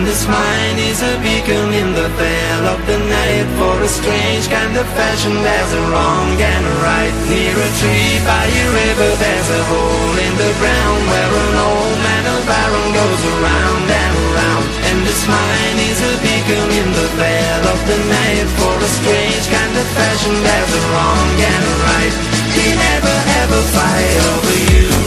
this mine is a beacon in the veil of the night. For a strange kind of fashion, there's a wrong and a right. Near a tree by a river, there's a hole in the ground where an old man of iron goes around and around. And this mine is a beacon in the veil of the night. For a strange kind of fashion, there's a wrong and a right. We never ever fight over you.